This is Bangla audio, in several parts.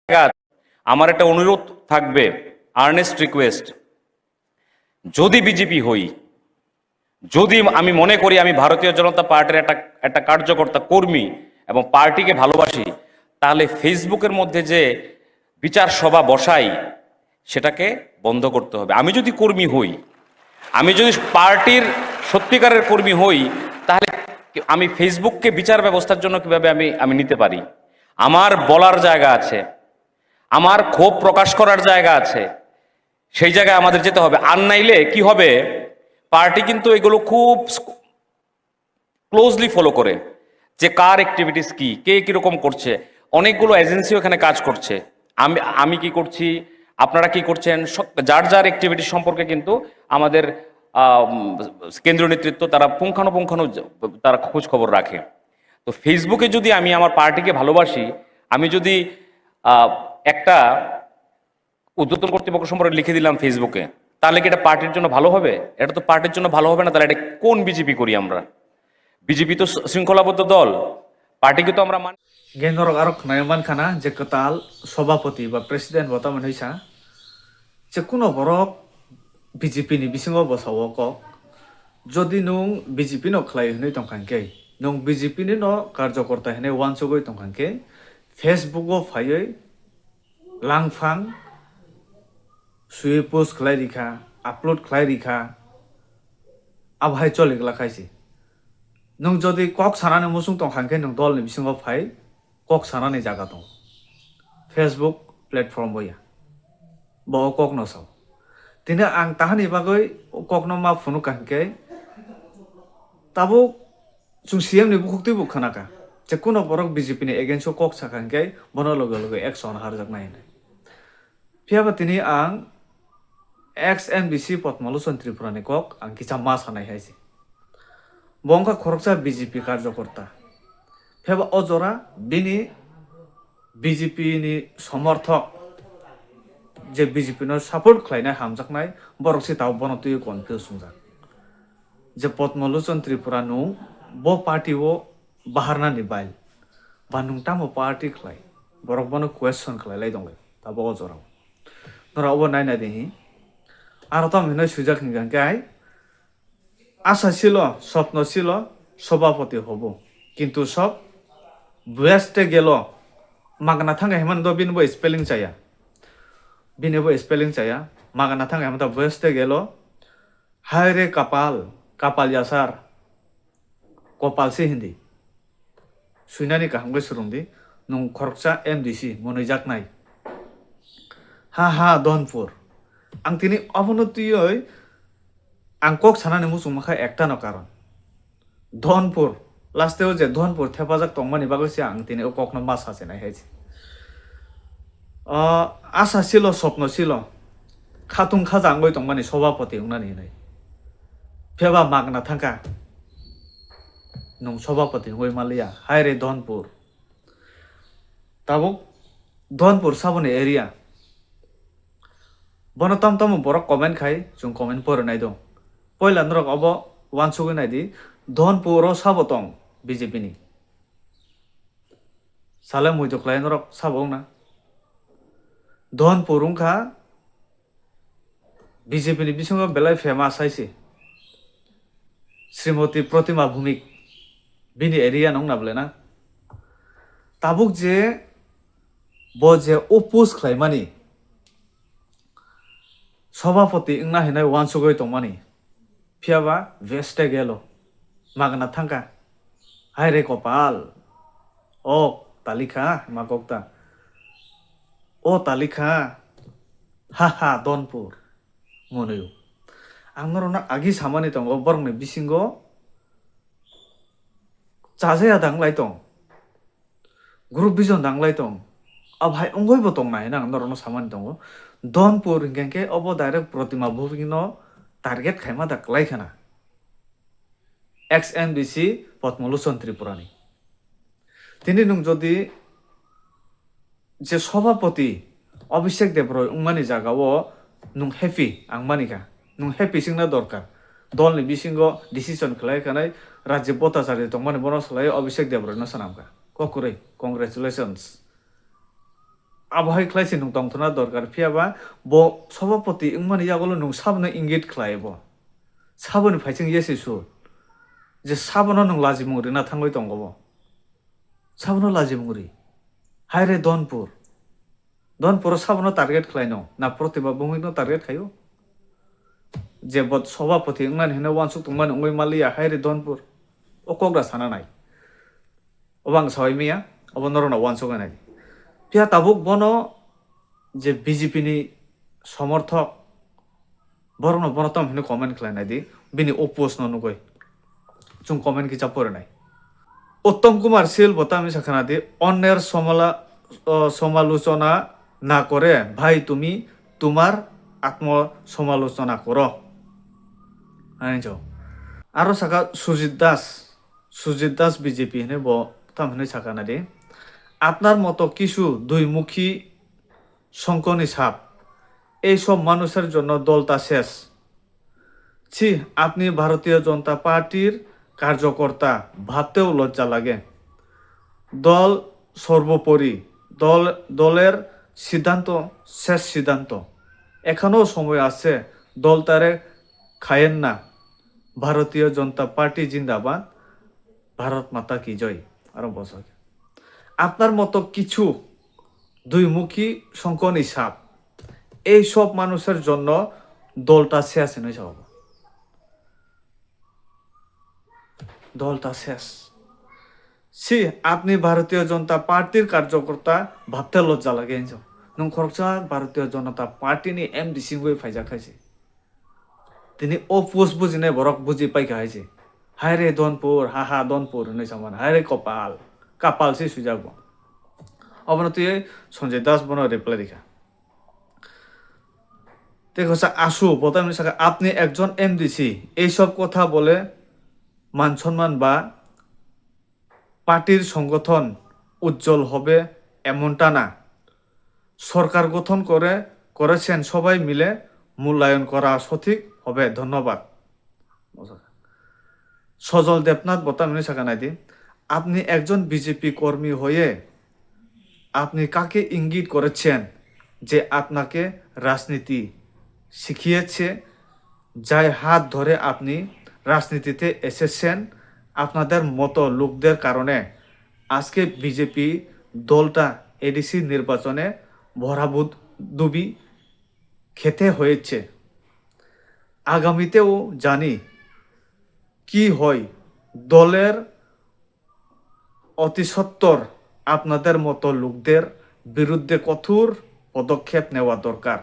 জায়গা আমার একটা অনুরোধ থাকবে, আর্নেস্ট রিকোয়েস্ট, যদি বিজেপি হই, যদি আমি মনে করি আমি ভারতীয় জনতা পার্টির একটা একটা কার্যকর্তা কর্মী এবং পার্টিকে ভালোবাসি, তাহলে ফেসবুকের মধ্যে যে বিচার সভা বসাই সেটাকে বন্ধ করতে হবে। আমি যদি কর্মী হই, আমি যদি পার্টির সত্যিকারের কর্মী হই, তাহলে আমি ফেসবুককে বিচার ব্যবস্থার জন্য কিভাবে আমি আমি নিতে পারি? আমার বলার জায়গা আছে, আমার ক্ষোভ প্রকাশ করার জায়গা আছে, সেই জায়গায় আমাদের যেতে হবে। আর নাইলে কি হবে, পার্টি কিন্তু এগুলো খুব ক্লোজলি ফলো করে, যে কার অ্যাক্টিভিটিস কি, কে কিরকম করছে। অনেকগুলো এজেন্সিও এখানে কাজ করছে। আমি আমি কি করছি, আপনারা কি করছেন, যার যার অ্যাক্টিভিটি সম্পর্কে কিন্তু আমাদের কেন্দ্রীয় নেতৃত্ব তারা পুঙ্খানুপুঙ্খানু তারা খোঁজ খবর রাখে। তো ফেসবুকে যদি আমি আমার পার্টিকে ভালোবাসি, আমি যদি আহ, একটা ঊর্ধ্বতন কর্তৃপক্ষ সম্পর্কে লিখে দিলাম ফেসবুকে, তাহলে কি এটা পার্টির জন্য ভালো হবে? এটা তো পার্টির জন্য ভালো হবে না। তাহলে এটা কোন বিজেপি করি আমরা? বিজেপি তো শৃঙ্খলাবদ্ধ দল, পার্টিকে তো আমরা মানি। Genrok arok nayaman kana je ketal সভাপতি বা প্রেসিডেন্ট বর্তমান হইছা যে কোনো borok BJP ni bisingo bosawo ko যদি nung BJP no khlai hnoi tongkangke nung BJP ni no karjokorta hne wansugoi tongkangke Facebook o phaioi langfang sui post khlai rikha upload khlai rikha abhai choligla khaisi nung jodi kok sanane musung tongkangke nung dol ni bisingo phai kok sanane jaga dong Facebook platform boya bo kok no saw tini ang tahani bagoi kok no ma phunu kangke tabo chung CM ni bukukti bukhana ka je kuno borok BJP ni against kok sakangke bono logo logo action harjak nai phiaba tini ang XNBC Potmaluson Tripura ni kok ang kicha ma sanai haisi bongka khoroksa BJP karjokorta phiaba ojora bini BJP ni সমর্থক যে BJP no support khlainai hamjaknai borok si taw bono tui confuse sungjak je Potmaluson Tripura nu bo party o baharna ni bail banung tamo party khlai borok bono question khlailai donglai tabo ojora nora obo nai na dehi aro tam hinai sujak hingan kai আশা ছিল স্বপ্ন ছিল সভাপতি হব কিন্তু সব ওয়েস্টে গেল মাগনা থাঙ্গা হেমান দ বিনবো স্পেলিং চাইয়া বিনবো স্পেলিং চাইয়া মাগনা থাঙ্গা হেমান দ ওয়েস্টে গেল হায় রে কপাল কপাল যাসার কপাল সে হিন্দি সুইনানি কাহামগে সুরুংদি নুং খরকসা MDC মনৈজাক নাই হা হা দনপুর আং তিনি অবনতিয় ang kok sanani musung makha ekta no karon Dhanpur লাস্টেও যে ধনপুর থেপাজাক তংমানি বাগৈছে আং তিনি কক no mas আছে নাই হাইছে আশা ছিল স্বপ্ন ছিল খাতুং খাজা আঙ্গই তংমানি সভাপতি উনানি নাই ফেবা মাগনা থাকা নং সভাপতি হই মালিয়া হায়রে ধনপুর তাবুক ধনপুর সাবনে এরিয়া বনতাম তাম বড় কমেন্ট খাই जों কমেন্ট পড়ে নাই দং পয়লা নরক অব ওয়ানসুগৈ নাইদি ধনপুর সাবতং BJP ni সালে মুই তো ক্লাই নরক সাবং না ধনপুর উংখা BJP ni বিসঙ্গ বেলাই ফেমাস আইছে শ্রীমতী প্রতিমা ভূমিক বিনি এরিয়া নং না বলে না তাবুক যে ব যে ওপোজ খাইমানি সভাপতি ইংনা হেনাই ওয়ানসুগৈ তংমানি ফিয়াবা ভেস্টে গেল মাগনা থাঙ্কা হায় রে কপাল ও তালিকা মাগকতা ও তালিকা হা হা দনপুর মনয়ু আংরনা আগি সামানি দং বরংনি বিসিঙ্গ চাজায়া দাংলাই দং গ্রুপ বিজন দাংলাই দং আভাই অঙ্গইবো দং নাই না আংরনা সামানি দং দনপুর হিংকে অব ডাইরেক্ট প্রতিমা ভূমিনো টার্গেট খাইমা দাকলাই খানা XNBC Potmaluson Tripura ni তিনি নুং যদি যে সভাপতি অভিষেক দেবরয় উংমানি জাগাও নুং হ্যাপি আংমানিকা নুং হ্যাপি সিংনা দরকার দলনি বিসিঙ্গ ডিসিশন খালাই খানাই রাজ্য বতাচারি তংমানি বনসলাই অভিষেক দেবরয় না সানামকা ককুরে কংগ্রেচুলেশনস আবহাওয়াই খাইছে নং দংথনা দরকার ফিয়াবা ব সভাপতি ইংমানি জাগলো নং সাবনো ইঙ্গিত খাইব সাবनो ফাইচিং ইয়েছে সু যে সাবনো নং লাজিমুরি না থাঙ্গই দंगब সাবনো লাজিমুরি হায়রে দনপুর সাবনো টার্গেট খাইনো না প্রতিভা বঙ্গিনো টার্গেট খাইও যে বদ সভাপতি ইংমান হেনে ওয়ানসুক তুমান উঙ্গই মালিয়া হায়রে দনপুর অকগ্রা সানা নাই অবাং সাইমিয়া অবনরনা ওয়ানসুক নাই ফিয়া তাবুক বনো যে বিজেপি ni সমর্থক বরং বনতম হেনে কমেন্ট খাইনাই দি বিনি অপোজ ননুগই চুং কমেন্ট কি চাপরে নাই উত্তম কুমার শীল বতামি সাখানা দি অন্যের সমালোচনা না করে ভাই তুমি তোমার আত্ম সমালোচনা করো আরো সাকা সুজিত দাস বিজেপি হেনে বতাম হেনে সাখানা দি আপনার মতো কিছু দুইমুখী শঙ্কনি সাপ এইসব মানুষের জন্য দলটা শেষ ছি আপনি ভারতীয় জনতা পার্টির কার্যকর্তা ভাবতেও লজ্জা লাগে দল সর্বোপরি দলের সিদ্ধান্ত শেষ সিদ্ধান্ত এখনো সময় আছে দলটারে খায়েন না ভারতীয় জনতা পার্টি জিন্দাবাদ ভারত মাতা কি জয় আরো বছর আপনার মতো কিছু দুইমুখী শঙ্কনি সাপ এই সব মানুষের জন্য দলটা শেষ এনে যাব দলটা শেষ সি আপনি ভারতীয় জনতা পার্টির কার্যকর্তা ভাবতে লজ্জা লাগে নং খরচা ভারতীয় জনতা পার্টি নি এমডি সিংহই ফাইজা খাইছে তিনি অপুষ বুঝিনে বরক বুঝি পাই খাইছে হায় রে দনপুর হা দনপুর হনে সামান হায় রে কপাল সে সুজাব অবনতি সঞ্জয় দাস বন রিপ্লাই দেখা দেখো আসু বতাম আপনি একজন এমডিসি এইসব কথা বলে মান সম্মান বা পার্টির সংগঠন উজ্জ্বল হবে এমনটা না সরকার গঠন করেছেন সবাই মিলে মূল্যায়ন করা সঠিক হবে ধন্যবাদ সজল দেবনাথ বতামিনী সাকানাইদি আপনি একজন বিজেপি কর্মী হয়ে আপনি কাকে ইঙ্গিত করেছেন যে আপনাকে রাজনীতি শিখিয়েছে যাই হাত ধরে আপনি রাজনীতিতে এসেছেন আপনাদের মতো লোকদের কারণে আজকে বিজেপি দলটা এডিসি নির্বাচনে ভরাডুবি খেতে হয়েছে আগামীতেও জানি কি হয় দলের অতি সত্বর আপনাদের মতো লোকদের বিরুদ্ধে কঠোর পদক্ষেপ নেওয়া দরকার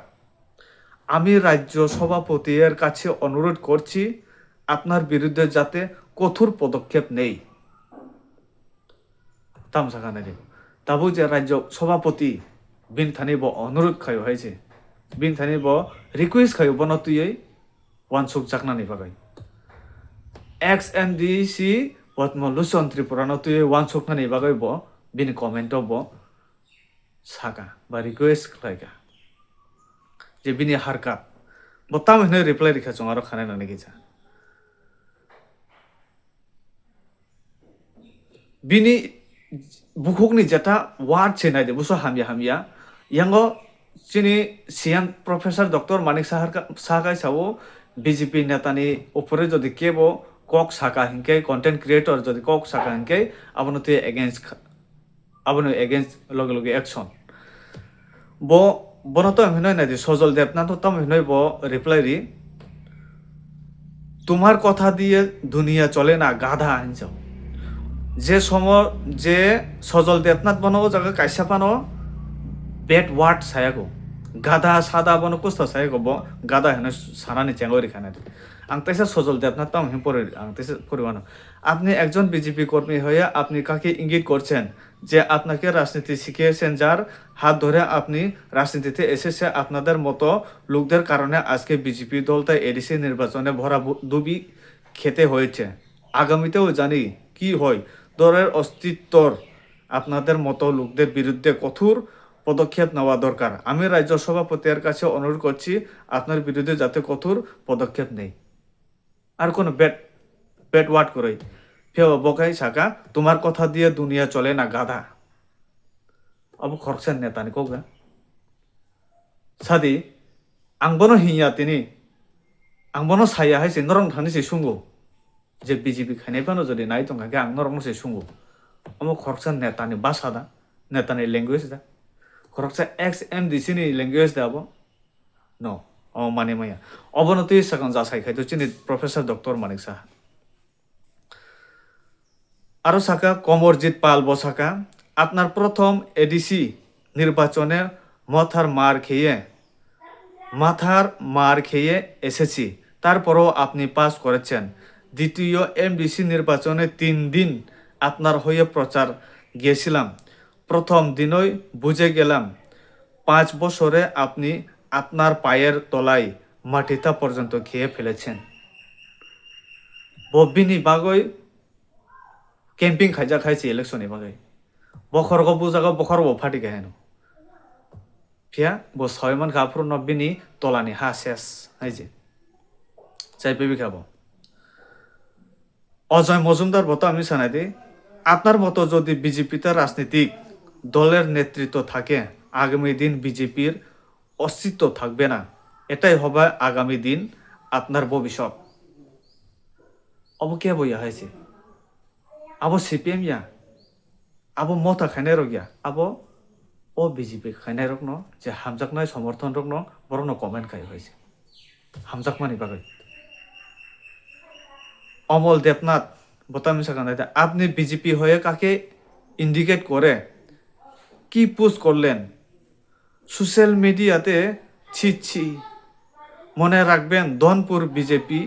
আমি রাজ্য সভাপতির কাছে অনুরোধ করছি আপনার বিরুদ্ধে যাতে কঠোর পদক্ষেপ নেই তামসাখানে তাবু যে রাজ্য সভাপতি বিন থানিব অনুরোধ খাই হয়েছে বিন থানিব রিকুয়েস্ট খাই বনতুই ওয়ানসুক জাকনানি বাগাই এক্স এনডিসি পদ্ম লুসন ত্রিপুরানো তুই ওয়ানসুক নানি বাগাই ব বিন কমেন্ট ব সাকা বা রিকুয়েস্ট খাইকা যে বিনি হারকাত বতাম হেনে রিপ্লাই রেখা চং আরো খানাই নানি গেছা বিনি বুকুকনি যেটা ওয়ার্ড চেনাই দে বুঝো হামিয়া ইয়াঙ্গো চিনি সিয়ান প্রফেসর ডক্টর মানিক সাহাকাই সাবো বিজেপি নেতানি উপরে যদি কেব কক সাকা হিংকে কন্টেন্ট ক্রিয়েটর যদি কক সাকা হিংকে আবনতে এগেইনস্ট লগে লগে অ্যাকশন বনত হিনয় নাই সজল দেবনাথ তম হিনয় রিপ্লাই রি তোমার কথা দিয়ে দুনিয়া চলে না গাধা হিংসাও যে সজল দেবনাথ বনো জায়গা কাইসা পানো বেড ওয়ার্ড সায়াগো গাধা সাদা বনো কুস্তা সায়াগো গাধা হেন সানানি চেঙ্গো রেখানে আং তাইসা সজল দেবনাথ তাম হিম পরে আং তাইসা পরিমাণ আপনি একজন বিজেপি কর্মী হয়ে আপনি কাকে ইঙ্গিত করছেন যে আপনাকে রাজনীতি শিখিয়েছেন যার হাত ধরে আপনি রাজনীতিতে এসেছে আপনাদের মতো লোকদের কারণে আজকে বিজেপি দলটা এডিসি নির্বাচনে ভরাডুবি খেতে হয়েছে আগামীতেও জানি কি হয় দলের অস্তিত্বর আপনাদের মতো লোকদের বিরুদ্ধে কঠোর পদক্ষেপ নেওয়া দরকার আমি রাজ্য সভাপতির কাছে অনুরোধ করছি আপনার বিরুদ্ধে যাতে কঠোর পদক্ষেপ নেই আর কোনো বেড ওয়ার্ড করে ফেও বকাই সাকা তোমার কথা দিয়ে দুনিয়া চলে না গাধা अब खर्च नेता को সাদি আংবনো হিয়া তিনি আংবনো সাইয়া হাইছে নরং থানিছে সুঙ্গু যে বিজেপি খাইনাইবানো যদি নাই দंखायखै आं नरंसे सुंगु अमो खरकसा नेतानि भाषा दा नेतानि लैंग्वेज दा खरकसा एक्स एमडीसी नि लैंग्वेज दा अब नो अ माने माया अबनति सागन जासाइखाय तो चिनि प्रफेसर डॉक्टर मानिक सा আরো সাকা কমরজিৎ পাল বসাকা আপনার প্রথম এডিসি নির্বাচনে মাথার মার খেয়ে এসেছি তারপরও আপনি পাস করেছেন দ্বিতীয় এমডিসি নির্বাচনে 3 দিন আপনার হয়ে প্রচার গিয়েছিলাম প্রথম দিনই বুঝে গেলাম 5 বছরে আপনি আপনার পায়ের তলায় মাটিটা পর্যন্ত খেয়ে ফেলেছেন ববিনি বাগৈ कैंपिंग खाइजा खाइছে इलेक्शन बागै बखरगो बुजागो बखरगो फाटी गाहेनो फिया बो सयमन गाफ्रु नब्बिनी तलानि हा शेष हाइजे চাই পেবি খাবো অজয় মজুমদার বতো আমি জানাই আপনার মতো যদি বিজেপিতে রাজনৈতিক দলের নেতৃত্ব থাকে আগামী দিন বিজেপির অস্তিত্ব থাকবে না এটাই হবে আগামী দিন আপনার ভবিষ্যৎ অবকে বইয়া হয়েছে আবো সিপিএম ইয়া আবো মতা খাইনাই রক ইয়া আবো ও বিজেপি খাইনাই রক ন যে হামজাকনাই সমর্থন রক ন বড় ন কমেন্ট খাই হয়েছে হামজাকমানি বাগৈ অমল দেবনাথ বতামি সাকানাই আপনি বিজেপি হয়ে কাকে ইন্ডিকেট করে কি পোস্ট করলেন সোশ্যাল মিডিয়াতে ছি মনে রাখবেন ধনপুর বিজেপি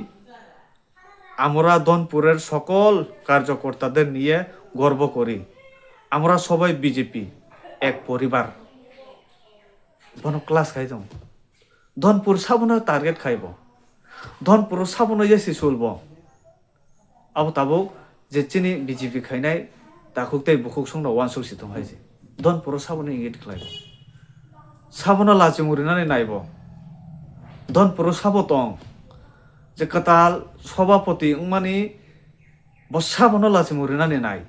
আমরা ধনপুরের সকল কার্যকর্তাদের নিয়ে গর্ব করি আমরা সবাই বিজেপি এক পরিবার বন ক্লাস খাইদ ধনপুর সাবনে টার্গেট খাইব ধনপুর সাবনে এসে চলব আবো তাবো যে চিনি বিজেপি খাইনাই দাখুকতাই বুকুক সংना ওয়ান সুসি দं हायजे ধনপুর সাবনে ইঙ্গিত খাইব সাবনা লাচিমুরিনাनै নাইব ধনপুর সাবো दं যে কাতাল সভাপতি উমানি বসাবনো লাচিমুরিনাनै নাই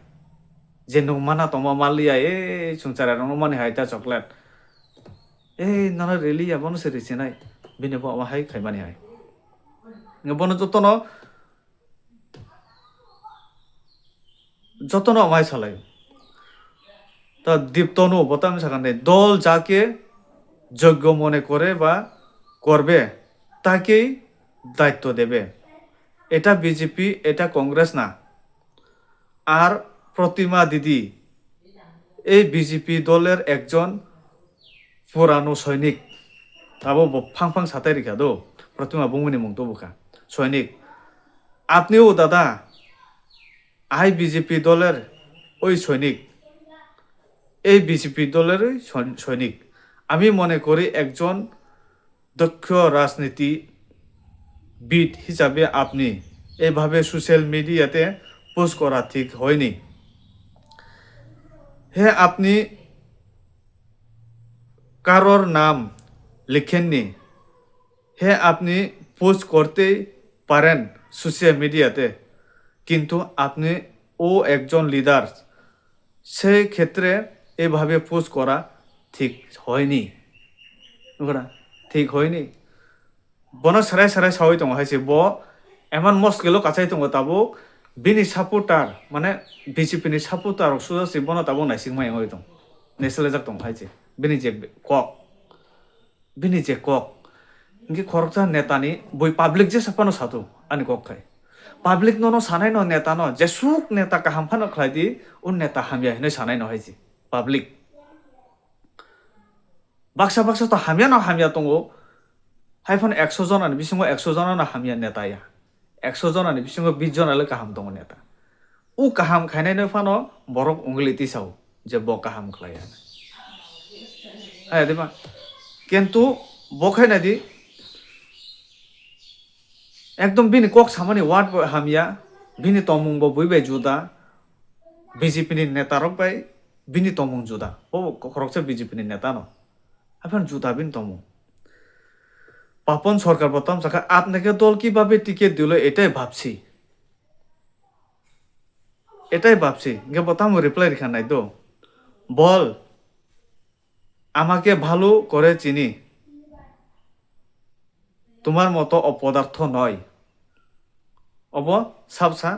যে নমানা তমা মালিয়া এ সুনচারা নমানি হাইতা চকলেট এ নানা রেলি আবনো সেরিছে নাই বিনে বাবা হাই খাইমানি হাই বন যতন আমায় চালাই তা দীপ্তনু বতাম সাকানে দল যাকে যোগ্য মনে করে বা করবে তাকেই দায়িত্ব দেবে এটা বিজেপি এটা কংগ্রেস না আর প্রতিমা দিদি এই বিজেপি দলের একজন পুরানো সৈনিক তাবো ফাং সাতাই রেখা দো প্রতিমা বুমুনি মুং তো বুকা সৈনিক আপনিও দাদা আই বিজেপি দলের ওই সৈনিক এই বিজেপি দলের সৈনিক আমি মনে করি একজন দক্ষ রাজনীতিবিদ হিসাবে আপনি এভাবে সোশ্যাল মিডিয়াতে পোস্ট করা ঠিক হয়নি হে আপনি কারোর নাম লিখেননি হে আপনি পোস্ট করতেই পারেন সোশ্যাল মিডিয়াতে কিন্তু আপনি ও একজন লিডার সেই ক্ষেত্রে এভাবে পোস্ট করা ঠিক হয়নি ঠিক হয়নি বন সারাই সাওয়াই দं हायसे ब এমন মস্কেলো কাছাই দं তাবো বিনি সাপোর্টার মানে বিজেপি नि সাপোর্টার সুজাসি বন তাবো নাইসিং মাই হই দं নেসলে জাক दं हायसे বিনি যে কক ইনকে খরকজা নেতানি বই পাবলিক যে সাপানো সাতো আনি কক খাই পাবলিক নো সানাই ন নেতা ন যে সুক নেতা কাহাম ফানো খাইদি উন নেতা হামিয়া হিনে সানাই ন हायसे পাবলিক baksa তো হামিয়া দङ হাইফান 100 জনানি বিসিङाव 100 জনানো হামিয়া নেতাया 100 জনানি বিসিङाव 20 জনালে কাহাম दङ नेता उ काहाम खाइनायनो फानो बरक उंगलिति साव जे ब काहाम खलाया आय देमा किन्तु बखाइनादि एकदम बिनि कक सामानि वाट हामिया बिनि तमुंग ब बुइबाय जुदा बीजेपी नि नेता रक बाय बिनि तमुंग जुदा ओ खरकसे बीजेपी नि नेता न अपन जुदा बिन तमुंग পাপন সরকার বলতাম যাকে আপনাকে দল কিভাবে টিকিট দিল এটাই ভাবছি গে বলতাম রিপ্লাই রেখা নাই তো বল আমাকে ভালো করে চিনি তোমার মতো অপদার্থ নয়। অব সাবসা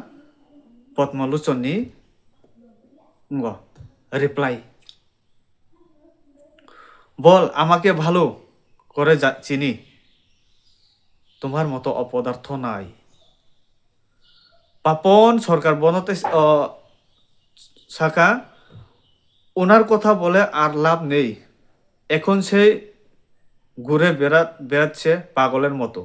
পদ্মলোচননি রিপ্লাই, বল আমাকে ভালো করে চিনি, তোমার মতো অপদার্থ নাই। পাপন সরকার বনতে শাখা ওনার কথা বলে আর লাভ নেই। এখন সে ঘুরে বেড়াচ্ছে পাগলের মতো।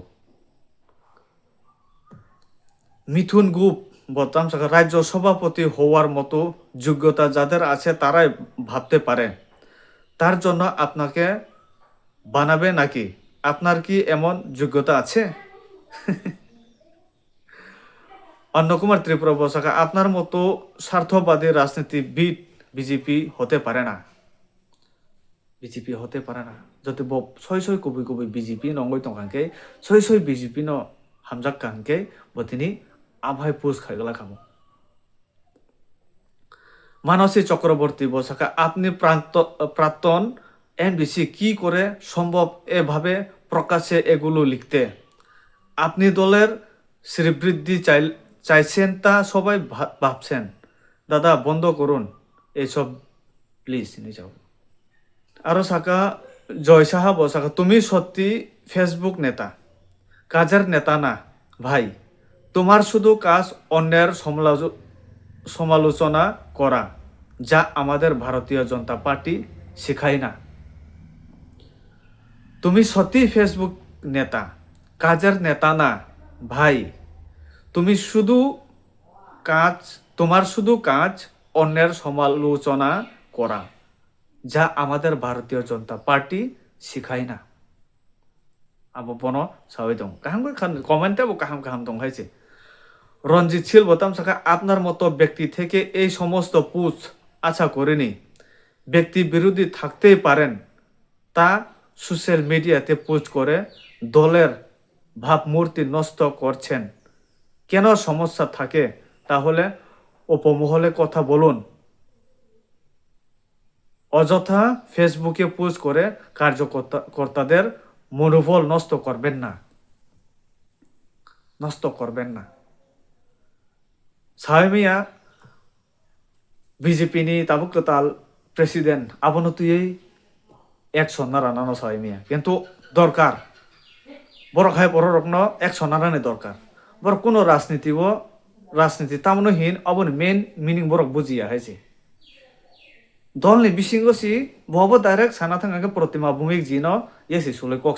মিথুন গুপ বলতাম শাখা রাজ্য সভাপতি হওয়ার মতো যোগ্যতা যাদের আছে তারাই ভাবতে পারে তার জন্য আপনাকে বানাবে নাকি? আপনার কি এমন যোগ্যতা আছে? অন্নকুমার ত্রিপুরা বসাকা আপনার মতো স্বার্থবাদী রাজনীতিবিদ বিজেপি হতে পারে না। বিজেপি হতে পারে না। যদি সই সই কবি কবি বিজেপি নঙ্গই তংখানকে সই সই বিজেপি ন হামজাক কানকে বতিনি আভাই পুষ খাইগলা খামো। মানসী চক্রবর্তী বসাকা আপনি প্রাক্তন এনবিসি কি করে সম্ভব এভাবে প্রকাশ্যে এগুলো লিখতে? আপনি দলের শ্রীবৃদ্ধি চাইছেন তা সবাই ভাবছেন। দাদা বন্ধ করুন এইসব প্লিজ নিয়ে যাও। আরো শাখা জয় সাহা বসাকা তুমি সত্যি ফেসবুক নেতা, কাজের নেতা না ভাই। তোমার শুধু কাজ অন্যের সমালোচনা করা, যা আমাদের ভারতীয় জনতা পার্টি শেখায় না। তুমি সত্যি ফেসবুক নেতা, কাজের নেতা না ভাই। তোমার শুধু কাজ অন্যের সমালোচনা করা, যা আমাদের ভারতীয় জনতা পার্টি শিখায় না। আবো বন সাবাই দং কাহাম কমেন্টে কাহাম কাহাম দং হয়েছে। রঞ্জিত শীল বতাম শাখা আপনার মতো ব্যক্তি থেকে এই সমস্ত পুষ আশা করিনি। ব্যক্তি বিরোধী থাকতেই পারেন, তা সোশ্যাল মিডিয়াতে পোস্ট করে দলের ভাবমূর্তি নষ্ট করছেন। কেন সমস্যা থাকে তাহলে উপমহলে কথা বলুন। অযথা ফেসবুকে পোস্ট করে কার্যকর্তাদের মনোবল নষ্ট করবেন না। সাহেমিয়া বিজেপিনি তাবুক তাল প্রেসিডেন্ট আবনতুই একশন নারানো সাহেমিয়া কিন্তু দরকার বড় খায় বড় রকম একশন নারানি দরকার। বড় কোনো রাজনীতি তামনহীন অবনি মেন মিনিং বড় বুঝিয়া হয়েছে। দলনি बिसिंगसि बहबो डाइरेक्ट साना थांगाके प्रतिमा भूमिक जिन येसि सुले कक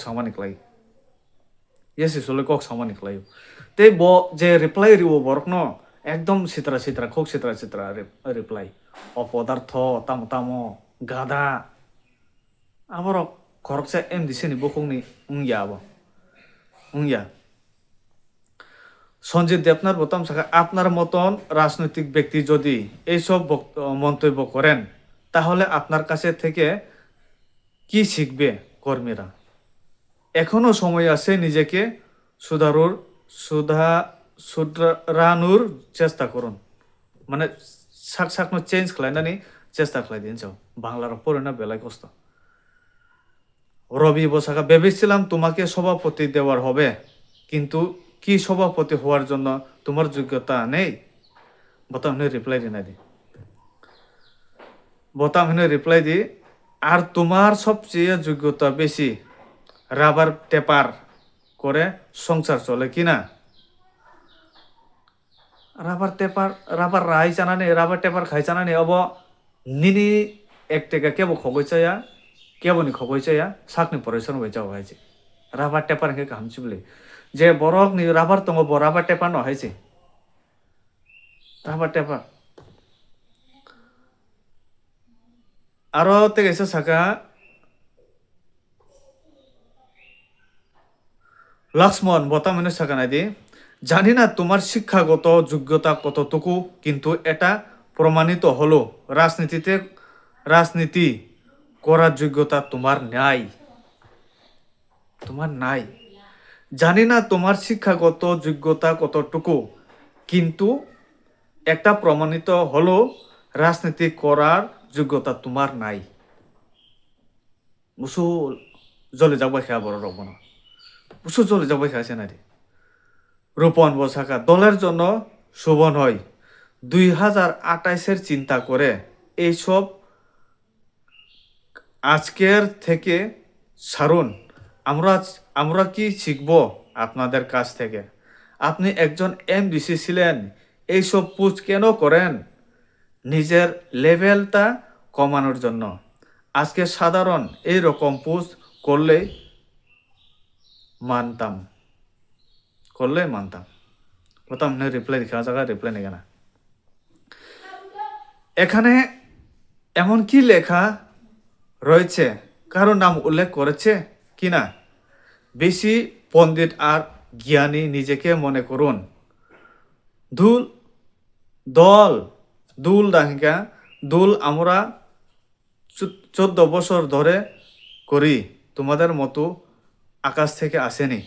सामानिक लायो ते बो जे रिप्लाई रिवो बरक न एकदम सित्रा खोक सित्रा रिप्लाई अपदार्थ तामो गादा आमर खरकसा एम दिसेनि बखंनि उंया সঞ্জিত দেবনাথ বলতাম শাখা আপনার মতন রাজনৈতিক ব্যক্তি যদি এইসব মন্তব্য করেন তাহলে আপনার কাছে থেকে কি শিখবে কর্মীরা? এখনো সময় আছে নিজেকে শুধরানোর চেষ্টা করুন। মানে সাকনো চেঞ্জ খালাইনানি চেষ্টা খালাই দিন যাও বাংলার পড়ে বেলায় কষ্ট। রবি বসাকা ভেবেছিলাম তোমাকে সভাপতি দেওয়ার হবে, কিন্তু কি সভাপতি হওয়ার জন্য তোমার যোগ্যতা নেই? বতামনে রিপ্লাই দি আর তোমার সবচেয়ে যোগ্যতা বেশি রাবার টেপার করে সংসার চলে কিনা? রাবার রাই জানানি রাবার টেপার খাই জানানি অব নিনি এক টেকা কেবনি খগৈচায়া সাকনি পরিশ্রম হয়ে যাওয়া হয়েছে। রাবার টেপার কে কামছি বলে যে বরক নি রাবার দङ রাবার টেপার ন হয়েছে রাবার টেপার। আরো তেগেছে সাকা লক্ষ্মণ বতামনে সাকা নাই দি জানি না তোমার শিক্ষাগত যোগ্যতা কতটুকু, কিন্তু এটা প্রমাণিত হলো রাজনীতি করার যোগ্যতা তোমার নাই। জানি না তোমার শিক্ষাগত যোগ্যতা কতটুকু, কিন্তু একটা প্রমাণিত হলো রাজনীতি করার যোগ্যতা তোমার নাই। মুসুল জলে যাবো খেয়া বড় রকম বছর চলে যাবে খাইছে না রে রূপন বসাকা দলের জন্য শুভ নয় 2028-এর চিন্তা করে এইসব আজকের থেকে সারুন আমরা আমরা কি শিখব আপনাদের কাছ থেকে আপনি একজন এমডিসি ছিলেন এইসব পুজ কেন করেন নিজের লেভেলটা কমানোর জন্য আজকে সাধারণ এই রকম পুজ করলেই মানতাম বলতাম না রিপ্লাই দেখা জায়গা রিপ্লাই নেই না এখানে এমন কি লেখা রয়েছে কারো নাম উল্লেখ করেছে কিনা বেশি পণ্ডিত আর জ্ঞানী নিজেকে মনে করুন দুল দাহিকা দুল আমরা 14 বছর ধরে করি তোমাদের মতো আকাশ থেকে আসেনি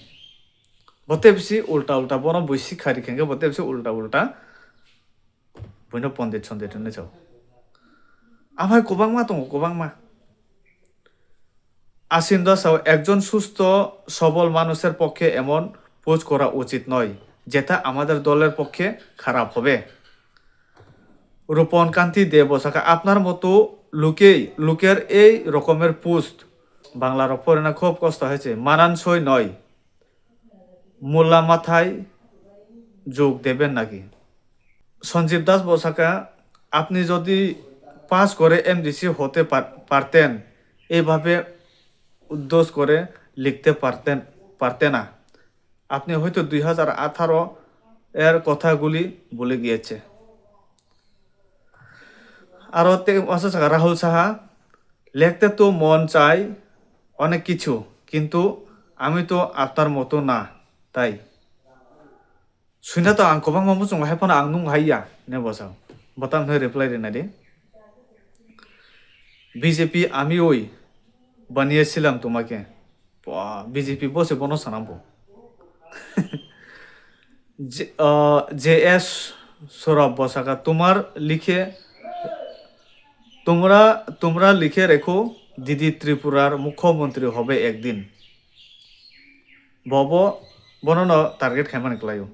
বতে বেশি উল্টা উল্টা বন বৈশি খারি খেঙ্গে বতে বেশি উল্টা উল্টা বইন পণ্ডিত সন্দিত যাও আমার গোবাংমা আশ্বিন দশাও একজন সুস্থ সবল মানুষের পক্ষে এমন পোজ করা উচিত নয় যেটা আমাদের দলের পক্ষে খারাপ হবে রূপন কান্তি দে বসাকা আপনার মতো লোকের এই রকমের পোস্ট বাংলার পড়ে না খুব কষ্ট হয়েছে মানানসই নয় মোল্লা মাথায় যোগ দেবেন নাকি সঞ্জীব দাস বসাকা আপনি যদি পাস করে এমডিসি হতে পারতেন এইভাবে উদ্দেশ করে লিখতে পারতে না আপনি হয়তো 2018 এর কথাগুলি ভুলে গিয়েছে আর রাহুল সাহা লিখতে তো মন চাই অনেক কিছু কিন্তু আমি তো আপনার মতো না তাই শুনে তো আং কবাং মামু চং হাইফানা আং নুং হাইয়া নে বসাও বতাম হয়ে রিপ্লাই দেনা দে বিজেপি আমি ওই বানিয়েছিলাম তোমাকে বিজেপি বসে বনো সানাবো জে এস সৌরভ বসাকা তোমরা লিখে রেখো দিদি ত্রিপুরার মুখ্যমন্ত্রী হবে একদিন বনন টার্গেট খেমানি ক্লাইও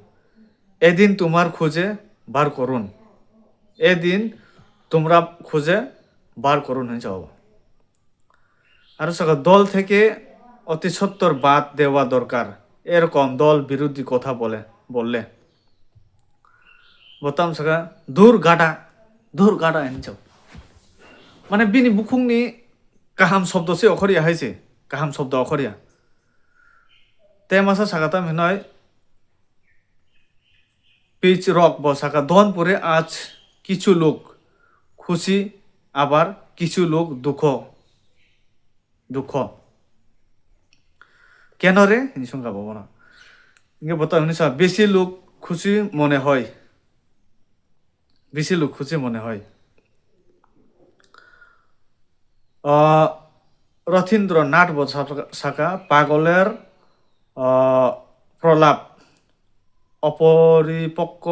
এদিন তোমার খুঁজে বার করুন এদিন তোমরা খুঁজে বার করুন হয়ে যাও আর সকা দল থেকে অতি সত্তর বাদ দেওয়া দরকার এরকম দল বিরোধী কথা বললে বলতাম সকা দূর গাডা এনচাও মানে বিনি বুকুংনি কাহাম শব্দ সে অখরিয়া হয়েছে কাহাম শব্দ অখরিয়া তে মাসা সাকাতাম হিনয় পিচ রক বসাকা ধনপুরে আজ কিছু লোক খুশি আবার কিছু লোক দুঃখ কেন রে সংখ্যা পাবো না ইঙ্গে বতা বেশি লোক খুশি মনে হয় রথীন্দ্র নাট বসাকা পাগলের প্রলাপ অপরিপক্ক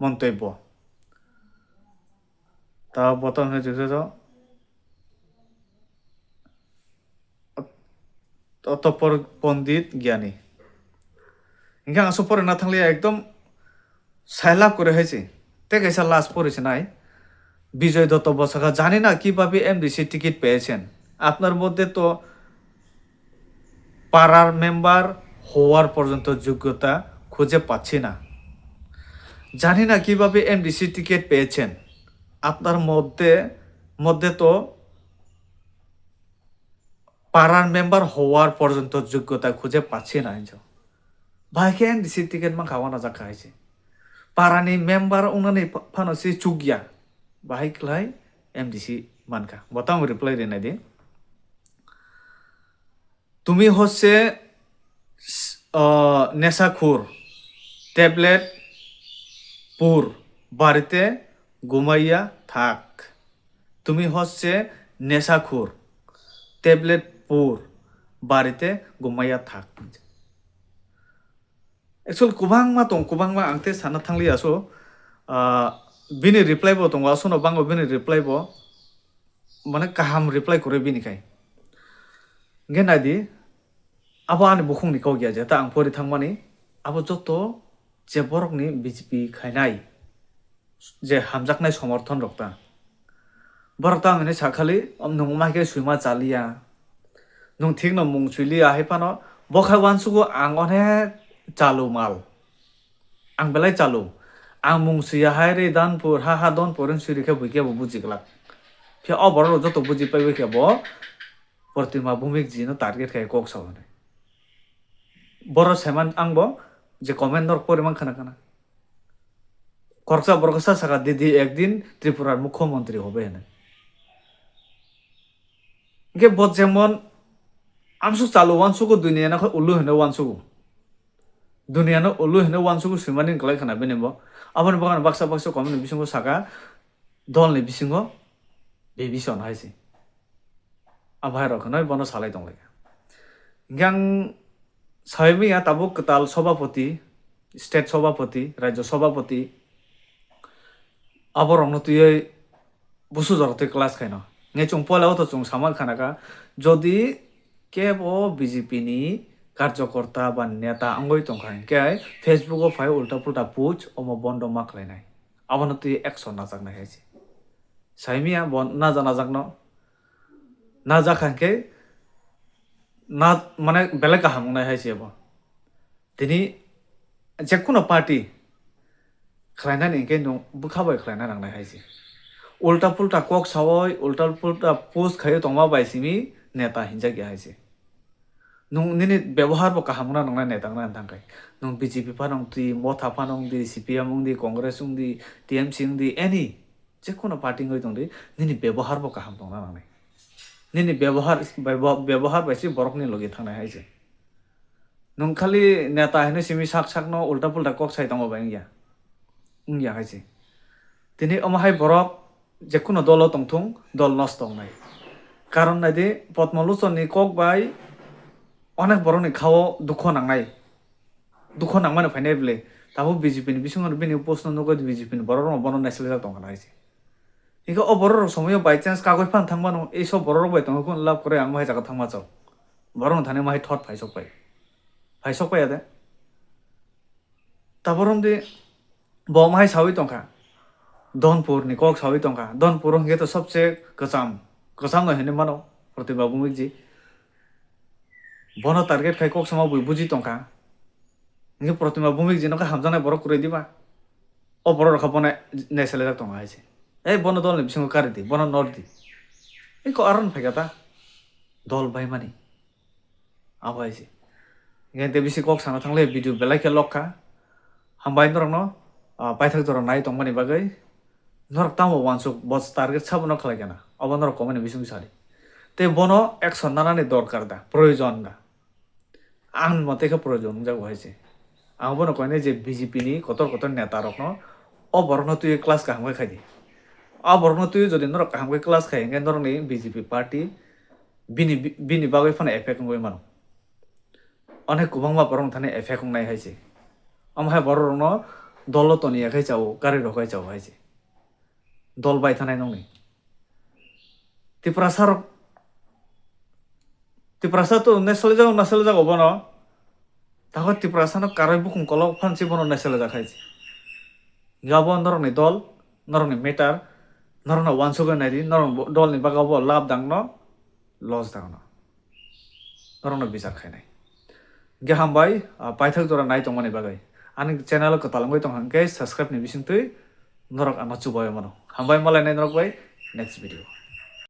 মন্তব্য তা বতন হয়েছে অতঃপর পণ্ডিত জ্ঞানী ইনকা আসো পরে না থাকলে একদম সাইলাপ করে হয়েছে তে কেসা লাস্ট পড়েছে নাই বিজয় দত্ত বসাকা জানি না কিভাবে এমডিসি টিকিট পেয়েছেন আপনার মধ্যে তো পাড়ার মেম্বার হওয়ার পর্যন্ত যোগ্যতা খুঁজে পাচ্ছি না জানি না কিভাবে এমডিসি টিকিট পেয়েছেন আপনার মধ্যে তো পাড়ার মেম্বার হওয়ার পর্যন্ত যোগ্যতা খুঁজে পাচ্ছি না ভাইকে এমডিসি টিকিট মান খাওয়ানো যা খাইছে পাড়ানি মেম্বার উনানি ফানসি চুগিয়া বাহাই ক্লাই এমডিসি মানকা বতাম রিপ্লাই দেনা দে তুমি হচ্ছে নেশাখোর ট্যাবলেট পুর বাড়িতে ঘুমাইয়া থাক তুমি হচ্ছে নেশাখোর ট্যাবলেট পুর বাড়িতে ঘুমাইয়া থাক actual kubangma angte sana thangli aso bini reply bo tongo aso no bango bini reply bo mane kaham reply kore bini kai ngena di abo ani bukhungni kau gya jeta ang pori thangmani abo joto je borokni BJP khainai je hamjaknai somorthon rokta borok ta ngene sakhali nungma ke suima chalia nung thik no mung chulia haipano bokhai wansugo ang one chalu mal ang belai chalu ang mung suya haire danpur ha donpur suri khe buike bu bujiglak phe oboro joto buji paibe khe bo Pratima Bhumik ji no target khay kok sabone boro seman angbo je commander poriman khana kana korsa boroksa saka didi ekdin Tripurar মুখ্যমন্ত্রী হবে না গে বত যেমন আমসু চালু ওয়ানসুকু দুনিয়া না উল্লু হেনে ওয়ানসুকু দুনিয়া না উল্লু হেনে ওয়ানসুকু সুমানি গলাই খানা বেনেব আবার বাগান বাক্সা বাক্সা কমিউনি বিসঙ্গ সাকা দলনি বিসঙ্গ বেবিসন হাইছে আভাই রখনই বন সালাই দংলাই গাং সাইমিয়া তাবুক কতাল সভাপতি স্টেট সভাপতি রাজ্য সভাপতি আবরং তুই বুসু জরতে ক্লাস খাইন নে চুং পলাও তো চুং সামাল খানাকা যদি কেব বিজেপি নি কার্যকর্তা বা নেতা আঙ্গই তংখাই কে ফেসবুক ও ফাই উল্টা পুল্টা পুজ ওমো বন্ধ মাখলাইনাই আবন তুই একশন নাজাকনা খাইছে সাইমিয়া বন না জানা জাকন না জাখানকে না মানে বেলেগ কাহামনাই হাইছে এব তিনি যে কোনো পার্টি খাইনানি কে নো বুখাবাই খাইনা নাংনাই হাইছে উল্টা পুল্টা কক সাওয় উল্টা পুল্টা পোস্ট খাইও তংমা বাইসিমি নেতা হিনজা গিয়া হাইছে নুং নিনি ব্যবহার বো কাহামনা নংনা নেতা না থাকাই নুং বিজেপি ফানং তুই মথা ফানং দি সিপিএম দি কংগ্রেস দি টিএমসি দি এনি যে কোনো পার্টি হই দং দি নিনি ব্যবহার বো কাহাম দংনা নাংনাই নিনি ব্যবহার বাইসি বরকনি লগে থানাই হাইছে নুং খালি নেতা হেনে সিমি সাক সাক ন উল্টা পুল্টা কক সাই তংমা বাই ইয়া হাইছে তিনি আমাহাই বরক যে কোনো দল তংথুং দল নষ্ট নাই কারণ নাই দে পদ্মলোচননি কক বাই অনেক বড়নি খাও দুঃখ নাংমানে ফাইনাই বলে তাবো বিজেপি নি বিসঙ্গ বিনি প্রশ্ন নগো বিজেপি নি বড় বড় নাইসলে যা তংখানা হাইছে ইগো ও বড় সময় বাই চান্স কাগজ ফান থাংমানো এই সব বড় বাই তং কোন লাভ করে আং মাই জায়গা থাংমা চাও বড় থানে মাই থট ফাইসক পাই আদে তাবরম দে বমাই সাউই Tankha Donpur ni kok sawi tongka Donpur hingga to सबसे कसम no hene mano Pratima Bhumik ji bono target khai kok sama buji tongka nge Pratima Bhumik ji no ka hamjana borok kure diba o borok rakha bone nesele jak tonga haise ei bono dol ni bisingo kari di bono nor di ei ko aron phegata dol bai mani abo haise nge te bisi kok sana thangle video belai ke lokha hambai norong no paithak jora nai tongmani bagai নরক তামো ওয়ানসুক বস টার্গেট সাবনো খালাই কেনা অবনর কমনে বিসুং সারি তে বনো একশন নানানি দরকার দা প্রয়োজন দা আন মতেকে প্রয়োজন যাও হয়েছে আং বনো কয়নে যে বিজেপি নি কত নেতা রকন অবরণ তুই ক্লাস কাহামকে খাইদি অবরণ তুই যদি নরক কাহামকে ক্লাস খাই গে নরনি বিজেপি পার্টি বিনি বাগৈ ফানে এফেক্ট গই মানো অনেক কুবাংমা বরং থানে এফেক্ট নাই হয়েছে আমহাই বরণ দলতনি একাই চাও গাড়ি রকাই চাও হয়েছে দল বাই থানাই নংনি Tiprasa তো নেসলে যাও বনো তাহলে Tiprasa no কারাই বুকুং কলক ফানসি বনো নেসলে যা খাইছে গাবো নরনি দল নরনি মেটার নরনা ওয়ানসুগ নাইদি নরন দল নি বাগাবো লাভ দাংন লস দাংন নরনা বিচার খাইনাই গে হামবাই পাইথাক জরা নাই তংমানি বাগাই আনি channel ko talangoi tong hangke subscribe ni bising tui norok ana chubayo mano hambai malai nai norok bai next video